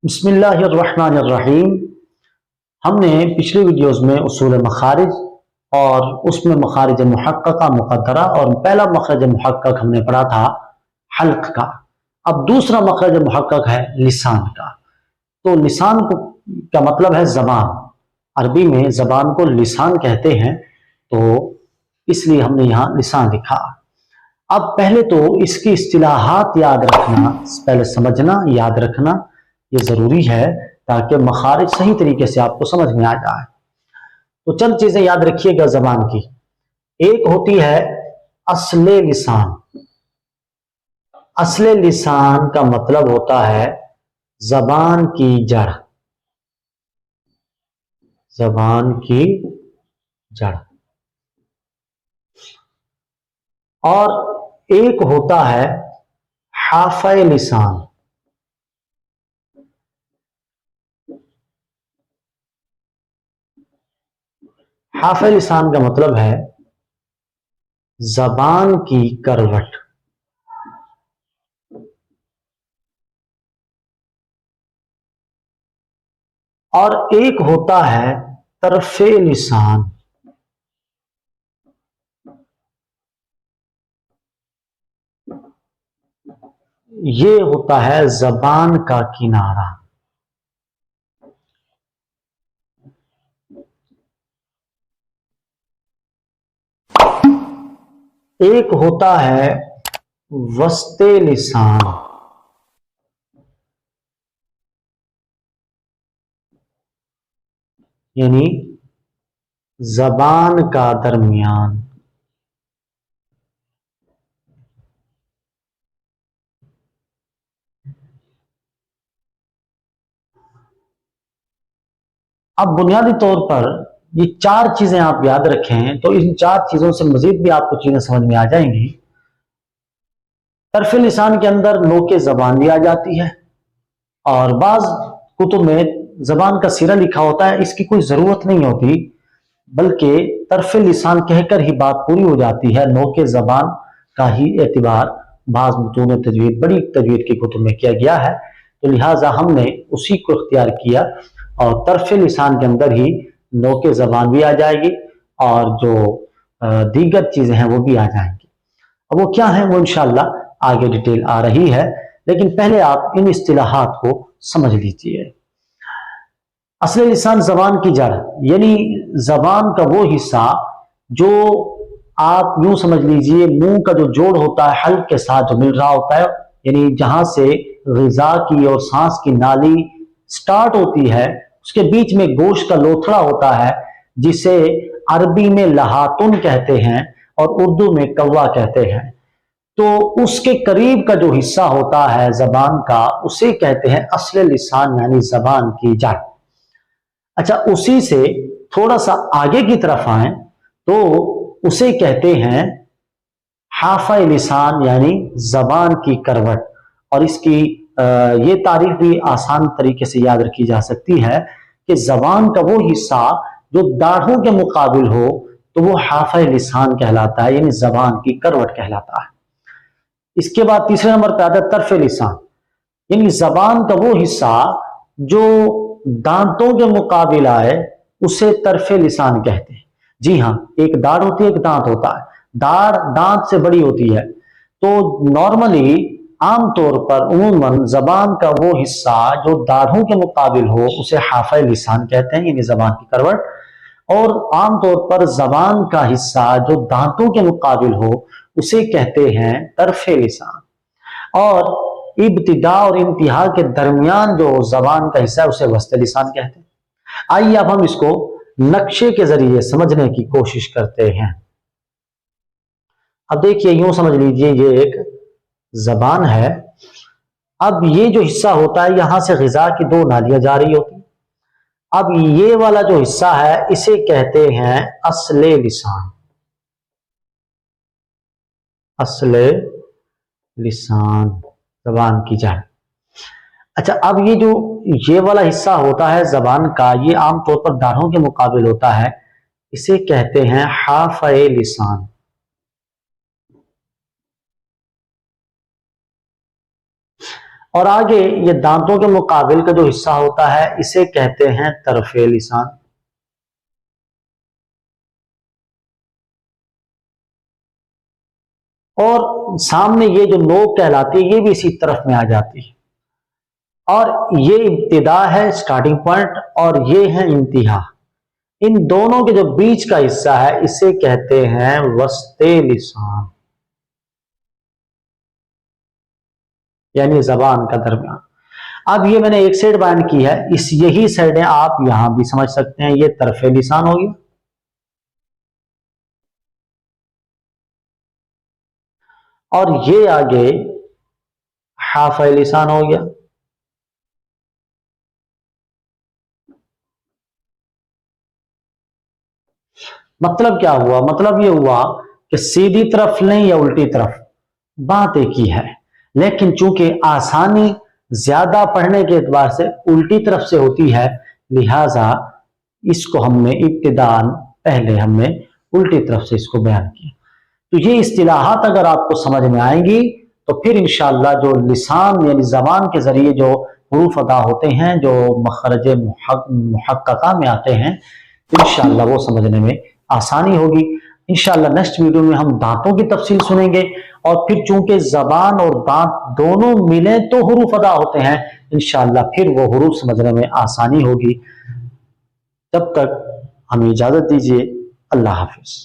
बिस्मिल्लाहिर्रहमानिर्रहीम। हमने पिछली वीडियोस में उसूल मखारिज और उसमें मखारिज मुहक्कका मुक़द्दरा और पहला मखरज मुहक्कक हमने पढ़ा था हल्क का। अब दूसरा मखरज मुहक्कक है लिसान का। तो लिसान को का मतलब है ज़बान। अरबी में ज़बान को लिसान कहते हैं, तो इसलिए हमने यहाँ लिसान लिखा। अब पहले तो इसकी इस्तिलाहात याद रखना, पहले समझना याद रखना ये ज़रूरी है ताकि मखारिज सही तरीके से आपको समझ में आ जाए। तो चंद चीज़ें याद रखिएगा ज़बान की। एक होती है असले लिसान। असले लिसान का मतलब होता है ज़बान की जड़। ज़बान की जड़। और एक होता है हाफ़े लिसान। हाफ़े लिसान का मतलब है ज़बान की करवट। और एक होता है तरफे लिसान। ये होता है ज़बान का किनारा। एक होता है वस्ते लिसान। यानी ज़बान का दरमियान। अब बुनियादी तौर पर ये चार चीजें आप याद रखें तो इन चार चीजों से मजीद भी आपको चीजें समझ में आ जाएंगी। तरफे लिसान के अंदर नोके ज़बान भी आ जाती है और बाज कुतुब में ज़बान का सिरा लिखा होता है, इसकी कोई ज़रूरत नहीं होती, बल्कि तरफे लिसान कहकर ही बात पूरी हो जाती है। नोके ज़बान का ही एतबार बाज मुतून तजवीद, बड़ी तजवीद की कुतुब में किया गया है, तो लिहाजा हमने उसी को इख्तियार किया और तरफे लिसान के अंदर ही नोके ज़बान भी आ जाएगी और जो दीगर चीज़ें हैं वो भी आ जाएंगी। अब वो क्या है वो इंशाअल्लाह आगे डिटेल आ रही है, लेकिन पहले आप इन इस्तिलाहात को समझ लीजिए। असले लिसान ज़बान की जड़, यानी ज़बान का वो हिस्सा जो आप यूं समझ लीजिए मुंह का जो जोड़ होता है हल्क के साथ जो मिल रहा होता है, यानी जहां से ग़िज़ा की और सांस की नाली स्टार्ट होती है, उसके बीच में गोश्त का लोथड़ा होता है जिसे अरबी में लहातुन कहते हैं और उर्दू में कौवा कहते हैं। तो उसके करीब का जो हिस्सा होता है ज़बान का उसे कहते हैं असले लिसान, यानी ज़बान की जड़। अच्छा, उसी से थोड़ा सा आगे की तरफ आए तो उसे कहते हैं हाफ़े लिसान, यानी ज़बान की करवट। और इसकी ये तारीफ भी आसान तरीके से याद रखी जा सकती है कि ज़बान का वो हिस्सा जो दाढ़ों के मुकाबिल हो तो वो हाफ़े लिसान कहलाता है, यानी ज़बान की करवट कहलाता है। इसके बाद तीसरे नंबर पर आता है तरफे लिसान, यानी ज़बान का वो हिस्सा जो दांतों के मुकाबिल आए उसे तरफे लिसान कहते हैं। जी हाँ, एक दाढ़ होती है, एक दांत होता है। दाढ़ दांत से बड़ी होती है, तो नॉर्मली आमतौर पर उमूमन ज़बान का वो हिस्सा जो दाढ़ों के मुकाबिल हो उसे हाफ़े लिसान कहते हैं, यानी ज़बान की करवट। और आमतौर पर ज़बान का हिस्सा जो दांतों के मुकाबिल हो उसे कहते हैं तरफे लिसान। और इब्तिदा और इंतहा के दरमियान जो ज़बान का हिस्सा है उसे वस्ते लिसान कहते हैं। आइए अब हम इसको नक्शे के जरिए समझने की कोशिश करते हैं। अब देखिए, यूं समझ लीजिए ये एक ज़बान है। अब ये जो हिस्सा होता है यहां से ग़िज़ा की दो नालियां जा रही होती। अब ये वाला जो हिस्सा है इसे कहते हैं असले लिसान। असले लिसान, ज़बान की जड़। अच्छा, अब ये वाला हिस्सा होता है ज़बान का, ये आमतौर पर दाढ़ों के मुकाबिल होता है, इसे कहते हैं हाफ़े लिसान। और आगे ये दांतों के मुकाबिल का जो हिस्सा होता है इसे कहते हैं तरफे लिसान। और सामने ये जो नोक कहलाती है ये भी इसी तरफ में आ जाती है, और ये इब्तिदा है, स्टार्टिंग पॉइंट, और ये है इंतहा। इन दोनों के जो बीच का हिस्सा है इसे कहते हैं वस्ते लिसान, यानी जबान का दरमियान। अब ये मैंने एक साइड बयान की है, इस यही साइडें आप यहां भी समझ सकते हैं। ये तरफे लिसान हो गया, और ये आगे हाफे लिसान हो गया। मतलब क्या हुआ? मतलब ये हुआ कि सीधी तरफ लें या उल्टी तरफ, बात एक ही है, लेकिन चूंकि आसानी ज्यादा पढ़ने के एतबार से उल्टी तरफ से होती है, लिहाजा इसको हमने इब्तिदान पहले हमने उल्टी तरफ से इसको बयान किया। तो ये इस्तिलाहात अगर आपको समझ में आएंगी तो फिर इंशाअल्लाह जो लिसान यानी जबान के जरिए जो हुरूफ अदा होते हैं, जो मखरज मुहक्कका में आते हैं, इंशाअल्लाह वो समझने में आसानी होगी। इंशाअल्लाह नेक्स्ट वीडियो में हम दांतों की तफसील सुनेंगे, और फिर चूंकि जबान और दांत दोनों मिले तो हुरूफ अदा होते हैं, इंशाअल्लाह फिर वो हुरूफ समझने में आसानी होगी। तब तक हमें इजाजत दीजिए। अल्लाह हाफिज।